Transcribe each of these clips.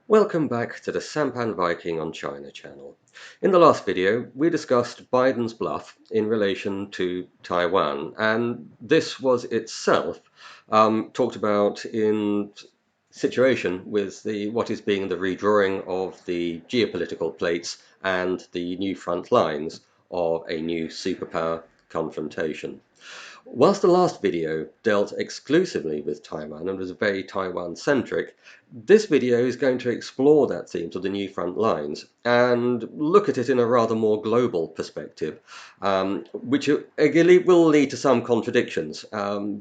Welcome back to the SampanViking on China channel. In the last video, we discussed Biden's bluff in relation to Taiwan, and this was itself talked about in situation with what is being the redrawing of the geopolitical plates and the new front lines of a new superpower confrontation. Whilst the last video dealt exclusively with Taiwan and was very Taiwan-centric, this video is going to explore that theme to the new front lines and look at it in a rather more global perspective, which again will lead to some contradictions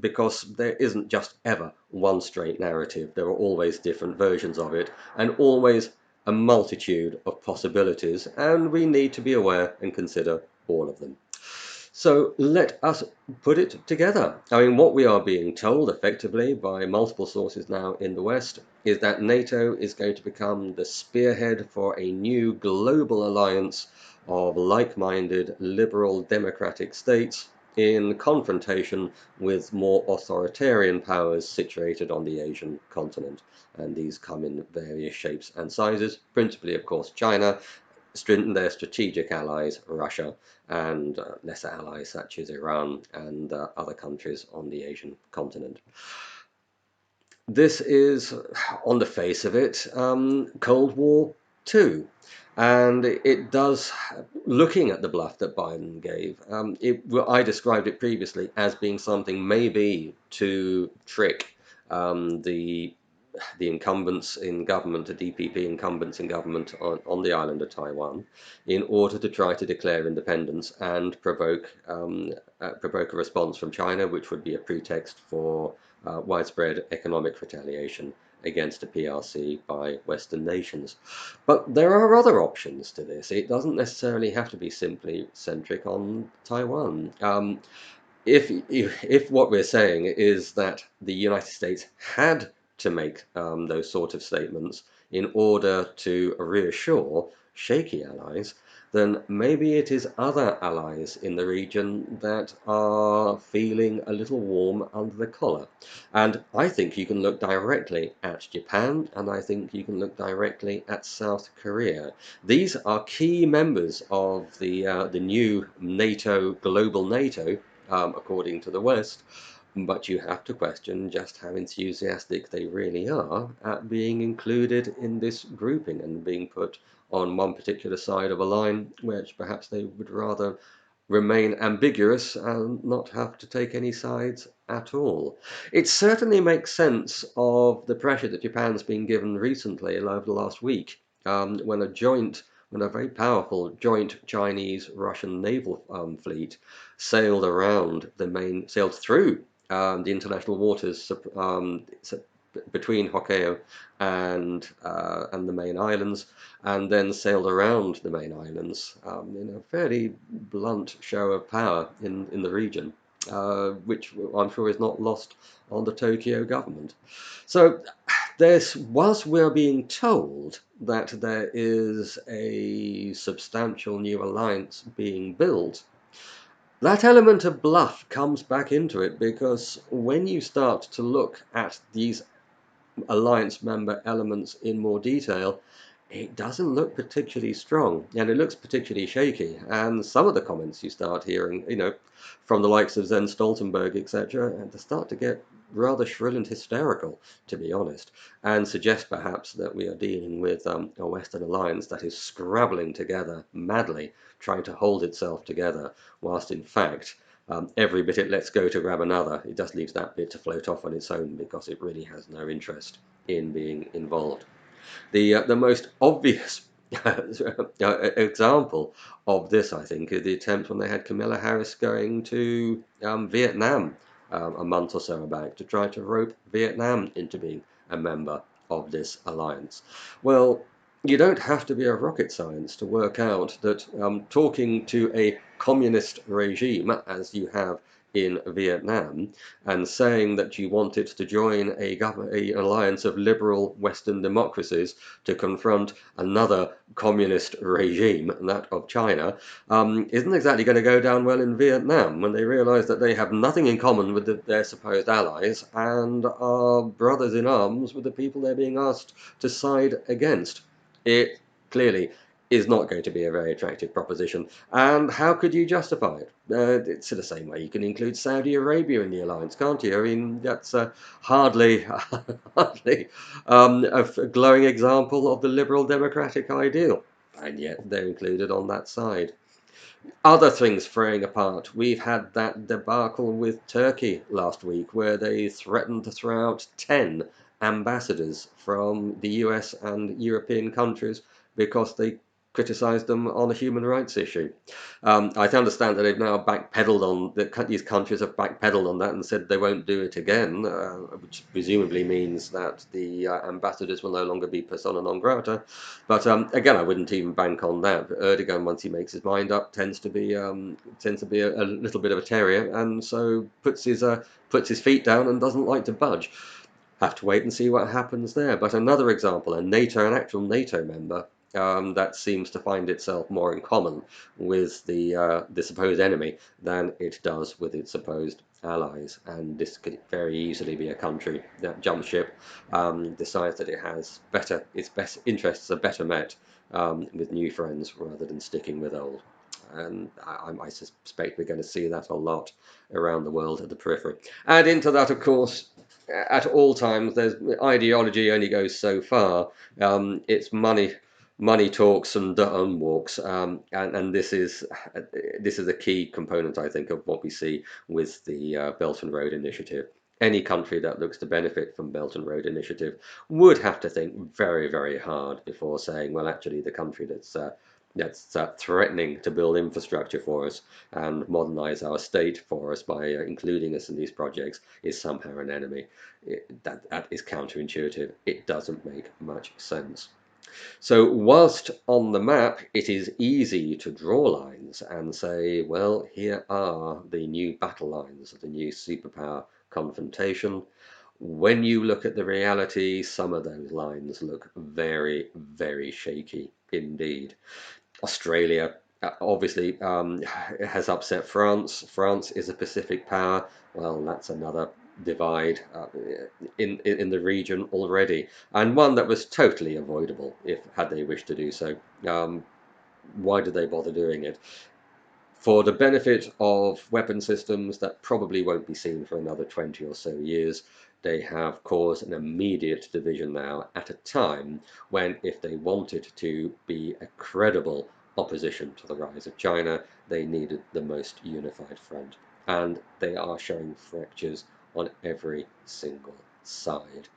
because there isn't just ever one straight narrative. There are always different versions of it and always a multitude of possibilities, and we need to be aware and consider all of them. So let us put it together. I mean, what we are being told effectively by multiple sources now in the West is that NATO is going to become the spearhead for a new global alliance of like-minded liberal democratic states in confrontation with more authoritarian powers situated on the Asian continent. And these come in various shapes and sizes, principally, of course, China, their strategic allies, Russia, and lesser allies such as Iran and other countries on the Asian continent. This is, on the face of it, Cold War II. And it does, looking at the bluff that Biden gave, I described it previously as being something maybe to trick the incumbents in government, the DPP incumbents in government on the island of Taiwan, in order to try to declare independence and provoke a response from China, which would be a pretext for widespread economic retaliation against the PRC by Western nations. But there are other options to this. It doesn't necessarily have to be simply centric on Taiwan. If what we're saying is that the United States had to make those sort of statements in order to reassure shaky allies, then maybe it is other allies in the region that are feeling a little warm under the collar. And I think you can look directly at Japan, and I think you can look directly at South Korea. These are key members of the new NATO, global NATO, according to the West, but you have to question just how enthusiastic they really are at being included in this grouping and being put on one particular side of a line, which perhaps they would rather remain ambiguous and not have to take any sides at all. It certainly makes sense of the pressure that Japan's been given recently over the last week, when a very powerful joint Chinese-Russian naval fleet sailed through the international waters between Hokkaido and the main islands, and then sailed around the main islands in a fairly blunt show of power in the region, which I'm sure is not lost on the Tokyo government. So whilst we're being told that there is a substantial new alliance being built, that element of bluff comes back into it, because when you start to look at these alliance member elements in more detail, it doesn't look particularly strong, and it looks particularly shaky. And some of the comments you start hearing, from the likes of Jens Stoltenberg, etc., and they start to get rather shrill and hysterical, to be honest, and suggest perhaps that we are dealing with a Western alliance that is scrabbling together madly, trying to hold itself together, whilst in fact every bit it lets go to grab another, it just leaves that bit to float off on its own because it really has no interest in being involved. The most obvious example of this, I think, is the attempt when they had Kamala Harris going to Vietnam a month or so back to try to rope Vietnam into being a member of this alliance. Well, you don't have to be a rocket science to work out that talking to a communist regime, as you have in Vietnam and saying that you wanted to join a alliance of liberal Western democracies to confront another communist regime, that of China, isn't exactly going to go down well in Vietnam when they realise that they have nothing in common with their supposed allies and are brothers in arms with the people they're being asked to side against. It clearly is not going to be a very attractive proposition. And how could you justify it? It's the same way you can include Saudi Arabia in the alliance, can't you? I mean, that's hardly, hardly a glowing example of the liberal democratic ideal. And yet they're included on that side. Other things fraying apart. We've had that debacle with Turkey last week where they threatened to throw out 10 ambassadors from the US and European countries because they criticised them on a human rights issue. I understand that they've now backpedaled on these countries have backpedaled on that and said they won't do it again, which presumably means that the ambassadors will no longer be persona non grata. But again, I wouldn't even bank on that. Erdogan, once he makes his mind up, tends to be a little bit of a terrier, and so puts his feet down and doesn't like to budge. Have to wait and see what happens there. But another example, an actual NATO member that seems to find itself more in common with the supposed enemy than it does with its supposed allies. And this could very easily be a country that jumps ship, decides that its best interests are better met with new friends rather than sticking with old. And I suspect we're going to see that a lot around the world at the periphery. Add into that, of course, at all times, there's ideology only goes so far. It's money talks and walks, and this is a key component, I think, of what we see with the Belt and Road Initiative. Any country that looks to benefit from Belt and Road Initiative would have to think very, very hard before saying, well, actually, the country that's threatening to build infrastructure for us and modernize our state for us by including us in these projects is somehow an enemy. That is counterintuitive. It doesn't make much sense. So whilst on the map it is easy to draw lines and say, well, here are the new battle lines of the new superpower confrontation, when you look at the reality, some of those lines look very, very shaky indeed. Australia obviously has upset France. France is a Pacific power. Well, that's another divide in the region already, and one that was totally avoidable if had they wished to do so. Why did they bother doing it? For the benefit of weapon systems that probably won't be seen for another 20 or so years, they have caused an immediate division now at a time when, if they wanted to be a credible opposition to the rise of China, they needed the most unified front. And they are showing fractures on every single side,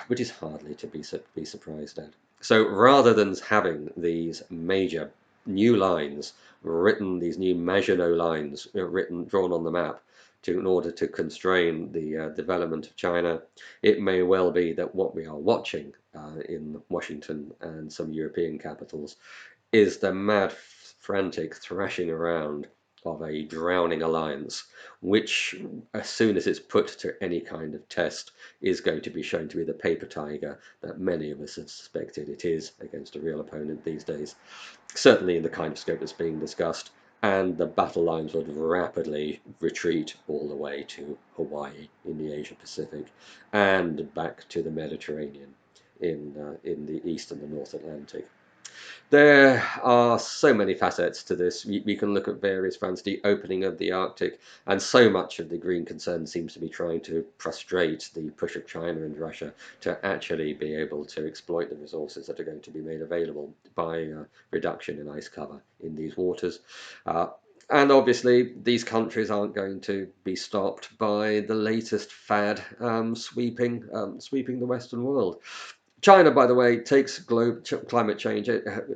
which is hardly to be surprised at. So rather than having these major new lines written, these new Maginot lines drawn on the map in order to constrain the development of China, it may well be that what we are watching in Washington and some European capitals is the mad, frantic thrashing around of a drowning alliance, which, as soon as it's put to any kind of test, is going to be shown to be the paper tiger that many of us have suspected it is against a real opponent these days. Certainly in the kind of scope that's being discussed, and the battle lines would rapidly retreat all the way to Hawaii in the Asia Pacific and back to the Mediterranean in the East and the North Atlantic. There are so many facets to this. We can look at various fronts, the opening of the Arctic, and so much of the green concern seems to be trying to frustrate the push of China and Russia to actually be able to exploit the resources that are going to be made available by reduction in ice cover in these waters. And obviously, these countries aren't going to be stopped by the latest fad sweeping the Western world. China, by the way, takes climate change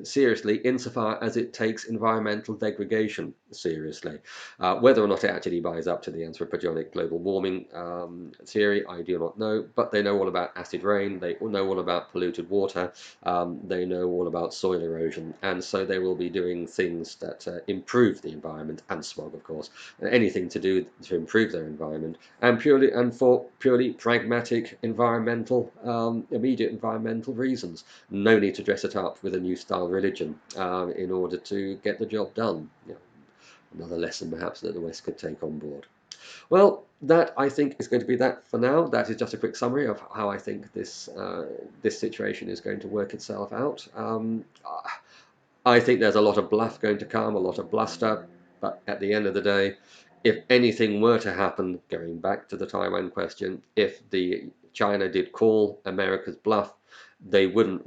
seriously insofar as it takes environmental degradation seriously. Whether or not it actually buys up to the anthropogenic global warming theory, I do not know, but they know all about acid rain, they know all about polluted water, they know all about soil erosion, and so they will be doing things that improve the environment, and smog, of course, anything to do to improve their environment, and for purely pragmatic environmental, immediate environmental reasons. No need to dress it up with a new style religion in order to get the job done. You know, another lesson perhaps that the West could take on board. Well, that I think is going to be that for now. That is just a quick summary of how I think this situation is going to work itself out. I think there's a lot of bluff going to come, a lot of bluster, but at the end of the day, if anything were to happen, going back to the Taiwan question, if the China did call America's bluff, they wouldn't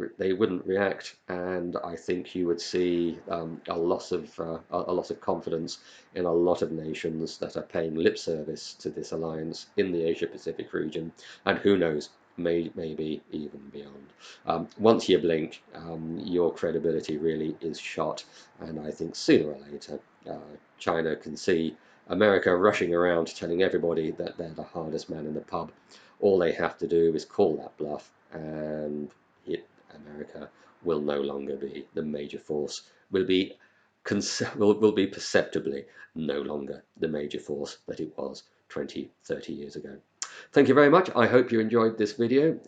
react, and I think you would see a loss of confidence in a lot of nations that are paying lip service to this alliance in the Asia Pacific region, and who knows, maybe even beyond. Once you blink, your credibility really is shot, and I think sooner or later China can see America rushing around telling everybody that they're the hardest man in the pub. All they have to do is call that bluff, and America will no longer be the major force, will be perceptibly no longer the major force that it was 20, 30 years ago. Thank you very much. I hope you enjoyed this video.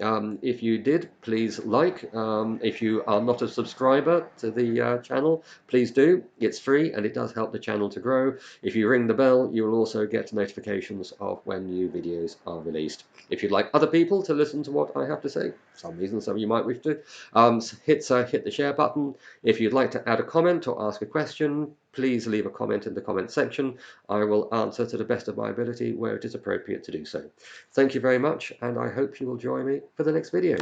If you did, please like. If you are not a subscriber to the channel, please do. It's free and it does help the channel to grow. If you ring the bell, you will also get notifications of when new videos are released. If you'd like other people to listen to what I have to say, for some reason some of you might wish to, hit the share button. If you'd like to add a comment or ask a question, please leave a comment in the comment section. I will answer to the best of my ability where it is appropriate to do so. Thank you very much, and I hope you will join me for the next video.